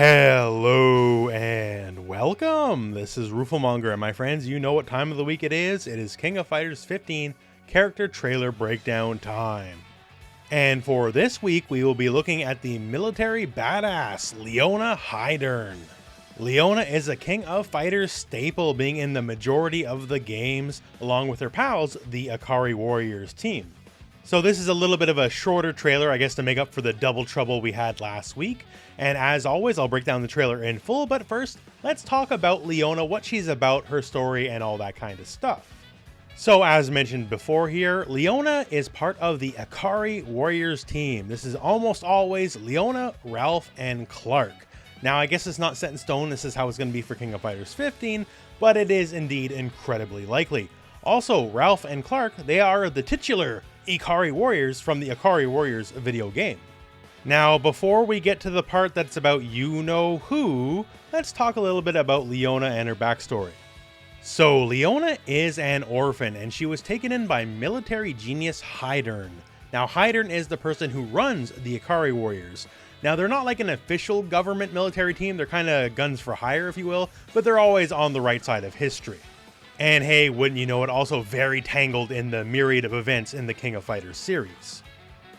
Hello and welcome. This is Rooflemonger, and my friends, you know what time of the week it is. It is King of Fighters 15 character trailer breakdown time. And for this week, we will be looking at the military badass Leona Heidern. Leona is a King of Fighters staple, being in the majority of the games, along with her pals, the Ikari Warriors team. So this is a little bit of a shorter trailer, I guess, to make up for the double trouble we had last week. And as always, I'll break down the trailer in full, but first, let's talk about Leona, what she's about, her story, and all that kind of stuff. So as mentioned before here, Leona is part of the Ikari Warriors team. This is almost always Leona, Ralph, and Clark. Now, I guess it's not set in stone, this is how it's going to be for King of Fighters 15, but it is indeed incredibly likely. Also, Ralph and Clark, they are the titular Ikari Warriors from the Ikari Warriors video game. Now, before we get to the part that's about you-know-who, let's talk a little bit about Leona and her backstory. So, Leona is an orphan, and she was taken in by military genius Heidern. Now, Heidern is the person who runs the Ikari Warriors. Now, they're not like an official government military team, they're kind of guns for hire, if you will, but they're always on the right side of history. And hey, wouldn't you know it, also very tangled in the myriad of events in the King of Fighters series.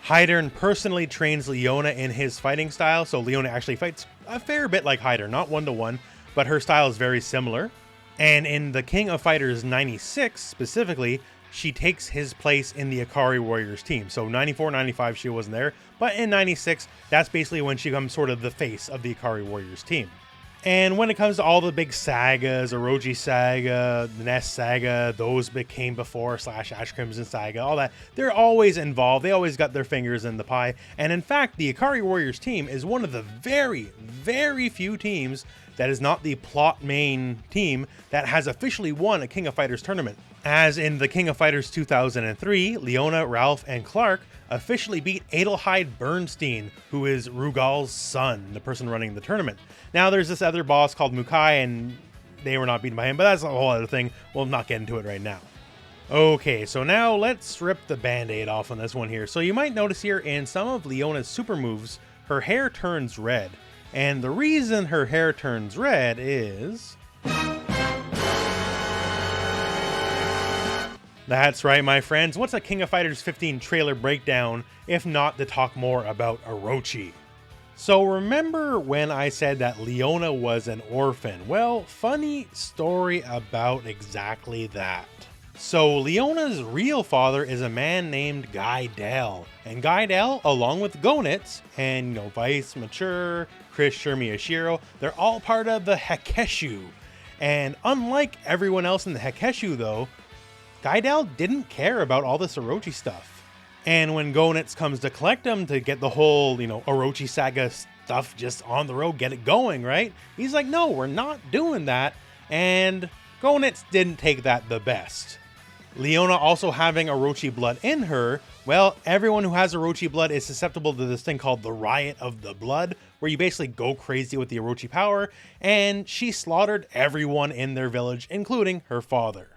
Heidern personally trains Leona in his fighting style, so Leona actually fights a fair bit like Heidern, not one-to-one, but her style is very similar. And in the King of Fighters 96 specifically, she takes his place in the Ikari Warriors team. So 94, 95, she wasn't there, but in 96, that's basically when she becomes sort of the face of the Ikari Warriors team. And when it comes to all the big sagas, Orochi saga, the Nest saga, those came before / Ash Crimson saga, all that, they're always involved. They always got their fingers in the pie. And in fact, the Ikari Warriors team is one of the very, very few teams that is not the plot main team that has officially won a King of Fighters tournament. As in the King of Fighters 2003, Leona, Ralph, and Clark officially beat Adelheid Bernstein, who is Rugal's son, the person running the tournament. Now there's this other boss called Mukai, and they were not beaten by him, but that's a whole other thing. We'll not get into it right now. Okay, so now let's rip the band-aid off on this one here. So you might notice here in some of Leona's super moves, her hair turns red. And the reason her hair turns red is... That's right, my friends. What's a King of Fighters 15 trailer breakdown, if not to talk more about Orochi? So remember when I said that Leona was an orphan? Well, funny story about exactly that. So Leona's real father is a man named Gaidel, and Gaidel, along with Gonitz and Vice, Mature, Chris, Miyashiro, they're all part of the Hekeshu. And unlike everyone else in the Hekeshu though, Gaidel didn't care about all this Orochi stuff. And when Gonitz comes to collect him to get the whole, Orochi saga stuff just on the road, get it going, right? He's like, no, we're not doing that. And Gonitz didn't take that the best. Leona also having Orochi blood in her, well, everyone who has Orochi blood is susceptible to this thing called the Riot of the Blood, where you basically go crazy with the Orochi power, and she slaughtered everyone in their village, including her father.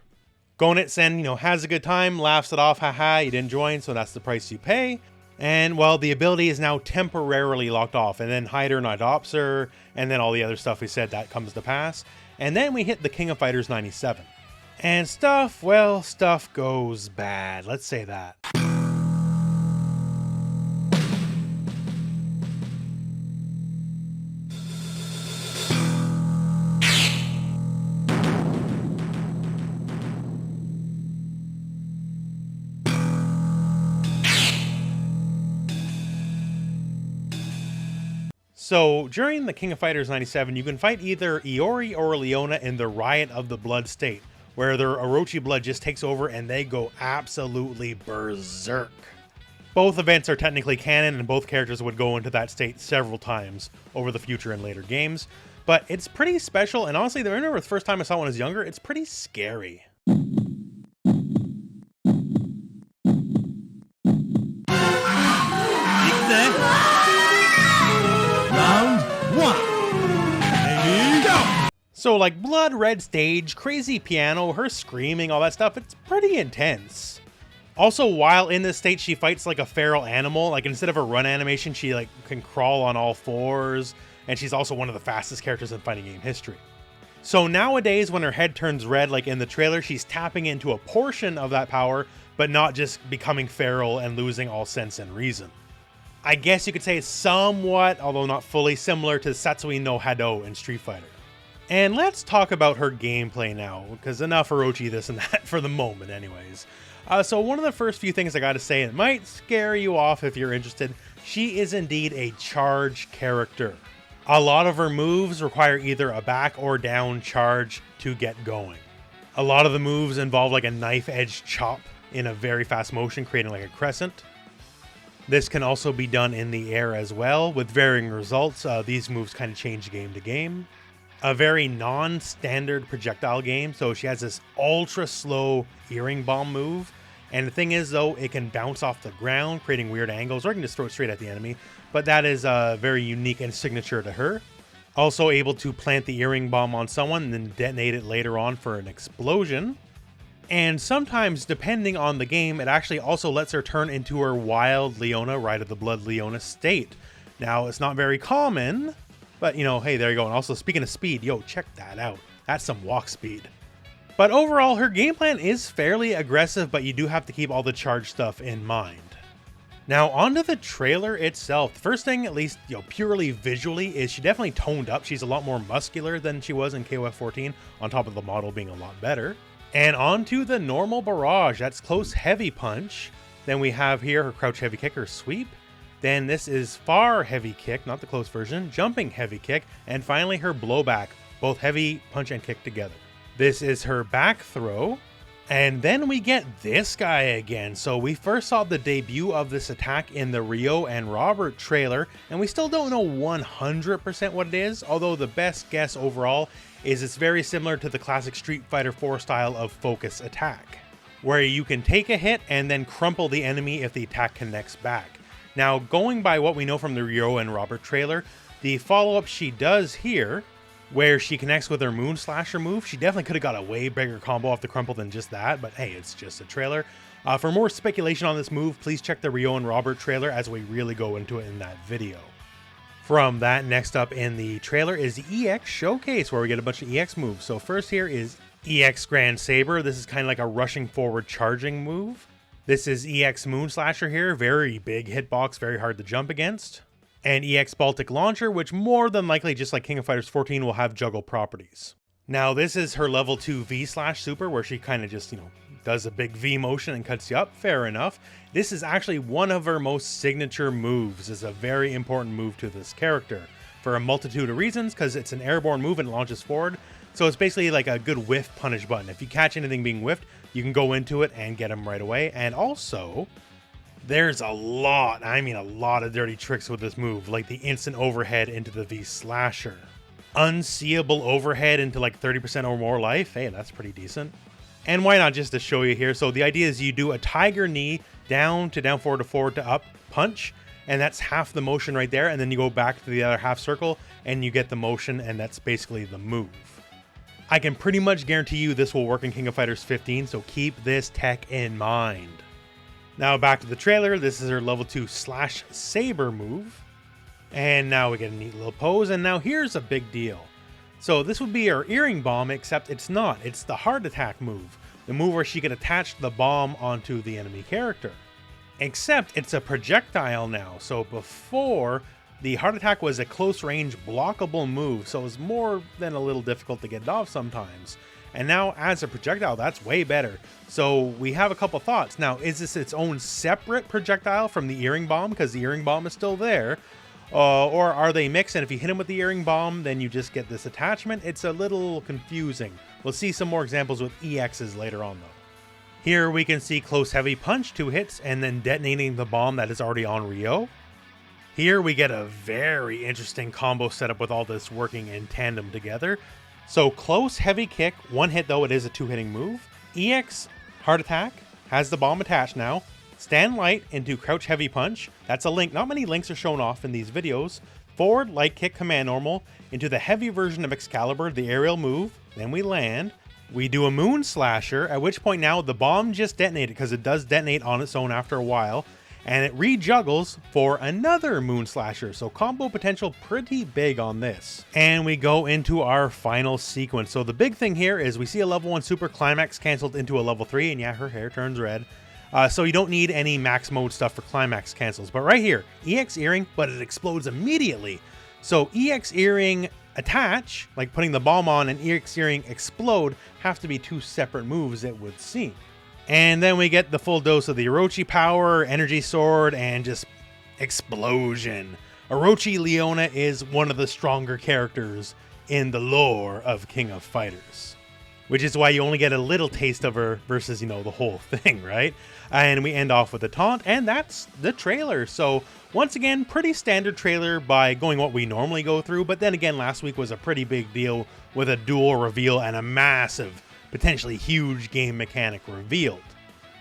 Gonitz then, has a good time, laughs it off, haha, you didn't join, so that's the price you pay. And, well, the ability is now temporarily locked off, and then Heidern adopts her, and then all the other stuff we said that comes to pass. And then we hit the King of Fighters 97. And stuff goes bad, let's say that. So, during the King of Fighters 97, you can fight either Iori or Leona in the Riot of the Blood state, where their Orochi blood just takes over and they go absolutely berserk. Both events are technically canon, and both characters would go into that state several times over the future and later games, but it's pretty special, and honestly, I remember the first time I saw it when I was younger, it's pretty scary. So like blood red stage, crazy piano, her screaming, all that stuff, it's pretty intense. Also, while in this state, she fights like a feral animal. Like instead of a run animation, she like can crawl on all fours. and she's also one of the fastest characters in fighting game history. So nowadays, when her head turns red like in the trailer, she's tapping into a portion of that power, but not just becoming feral and losing all sense and reason. I guess you could say it's somewhat, although not fully, similar to Satsui no Hado in Street Fighter. And let's talk about her gameplay now, because enough Orochi this and that for the moment anyways. So one of the first few things I gotta say, it might scare you off if you're interested, she is indeed a charge character. A lot of her moves require either a back or down charge to get going. A lot of the moves involve like a knife edge chop in a very fast motion, creating like a crescent. This can also be done in the air as well, with varying results. These moves kind of change game to game. A very non-standard projectile game, so she has this ultra slow earring bomb move. And the thing is though, it can bounce off the ground, creating weird angles, or you can just throw it straight at the enemy. But that is very unique and signature to her. Also able to plant the earring bomb on someone and then detonate it later on for an explosion. And sometimes, depending on the game, it actually also lets her turn into her wild Leona, Ride of the Blood Leona state. Now, it's not very common, but you know, hey, there you go. And also, speaking of speed, yo, check that out. That's some walk speed. But overall, her game plan is fairly aggressive, but you do have to keep all the charge stuff in mind. Now, onto the trailer itself. The first thing, at least, you know, purely visually, is she definitely toned up. She's a lot more muscular than she was in KOF 14, on top of the model being a lot better. And onto the normal barrage. That's close heavy punch. Then we have here her crouch heavy kick or sweep. Then this is far heavy kick, not the close version, jumping heavy kick. And finally her blowback, both heavy punch and kick together. This is her back throw. And then we get this guy again. So we first saw the debut of this attack in the Ryo and Robert trailer, and we still don't know 100% what it is, although the best guess overall is it's very similar to the classic Street Fighter 4 style of focus attack, where you can take a hit and then crumple the enemy if the attack connects back. Now, going by what we know from the Ryo and Robert trailer, the follow-up she does here, where she connects with her Moon Slasher move, she definitely could have got a way bigger combo off the crumple than just that, but hey, it's just a trailer. For more speculation on this move, please check the Ryo and Robert trailer as we really go into it in that video. From that, next up in the trailer is the EX Showcase, where we get a bunch of EX moves. So first here is EX Grand Saber. This is kind of like a rushing forward charging move. This is EX Moon Slasher here, very big hitbox, very hard to jump against. And EX Baltic Launcher, which more than likely, just like King of Fighters 14, will have juggle properties. Now, this is her level 2 V/Super, where she kind of just, you know, does a big V motion and cuts you up. Fair enough. This is actually one of her most signature moves. It's a very important move to this character for a multitude of reasons, because it's an airborne move and it launches forward. So it's basically like a good whiff punish button. If you catch anything being whiffed, you can go into it and get them right away. And also, there's a lot of dirty tricks with this move, like the instant overhead into the V/Slasher. Unseeable overhead into like 30% or more life. Hey, that's pretty decent. And why not just to show you here? So the idea is you do a tiger knee down to down forward to up punch, and that's half the motion right there. And then you go back to the other half circle and you get the motion, and that's basically the move. I can pretty much guarantee you this will work in King of Fighters 15, so keep this tech in mind. Now back to the trailer. This is her level 2 Slash Saber move. And now we get a neat little pose, and now here's a big deal. So this would be her earring bomb, except it's not. It's the heart attack move. The move where she can attach the bomb onto the enemy character. Except it's a projectile now. So before, the heart attack was a close range blockable move, so it was more than a little difficult to get it off sometimes. And now as a projectile, that's way better. So we have a couple thoughts. Now, is this its own separate projectile from the earring bomb, because the earring bomb is still there? Or are they mixed, and if you hit him with the earring bomb, then you just get this attachment? It's a little confusing. We'll see some more examples with EXs later on though. Here we can see close heavy punch, 2 hits, and then detonating the bomb that is already on Ryo. Here we get a very interesting combo setup with all this working in tandem together. So close heavy kick, 1 hit though, it is a 2-hitting move. EX heart attack, has the bomb attached now. Stand light into crouch heavy punch, that's a link, not many links are shown off in these videos. Forward light kick command normal, into the heavy version of Excalibur, the aerial move, then we land. We do a Moon Slasher, at which point now the bomb just detonated, because it does detonate on its own after a while. and it rejuggles for another Moon Slasher, so combo potential pretty big on this. And we go into our final sequence. So the big thing here is we see a level 1 super climax canceled into a level 3, and yeah, her hair turns red. So you don't need any max mode stuff for climax cancels. But right here, EX Earring, but it explodes immediately. So EX Earring attach, like putting the bomb on, and EX Earring explode have to be two separate moves, it would seem. And then we get the full dose of the Orochi power, energy sword, and just explosion. Orochi Leona is one of the stronger characters in the lore of King of Fighters, which is why you only get a little taste of her versus, you know, the whole thing, right? And we end off with the taunt, and that's the trailer. So once again, pretty standard trailer by going what we normally go through, but then again, last week was a pretty big deal with a dual reveal and a massive, potentially huge game mechanic revealed.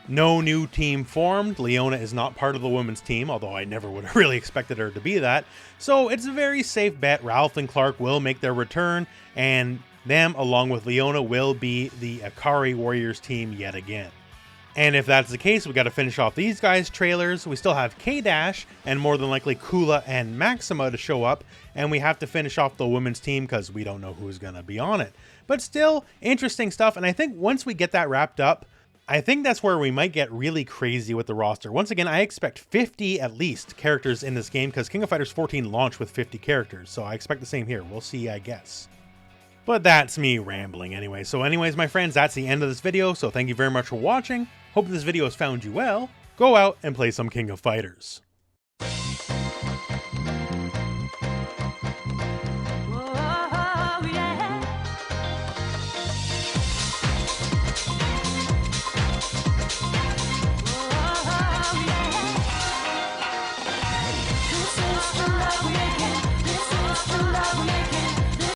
No new team formed. Leona is not part of the women's team, although I never would have really expected her to be that. So it's a very safe bet. Ralph and Clark will make their return, and them, along with Leona, will be the Ikari Warriors team yet again. And if that's the case, we got to finish off these guys' trailers. We still have K-Dash and more than likely Kula and Maxima to show up, and we have to finish off the women's team because we don't know who's going to be on it. But still, interesting stuff, and I think once we get that wrapped up, I think that's where we might get really crazy with the roster. Once again, I expect 50 at least characters in this game because King of Fighters 14 launched with 50 characters, so I expect the same here. We'll see, I guess. But that's me rambling anyway. So anyways, my friends, that's the end of this video. So thank you very much for watching. Hope this video has found you well. Go out and play some King of Fighters.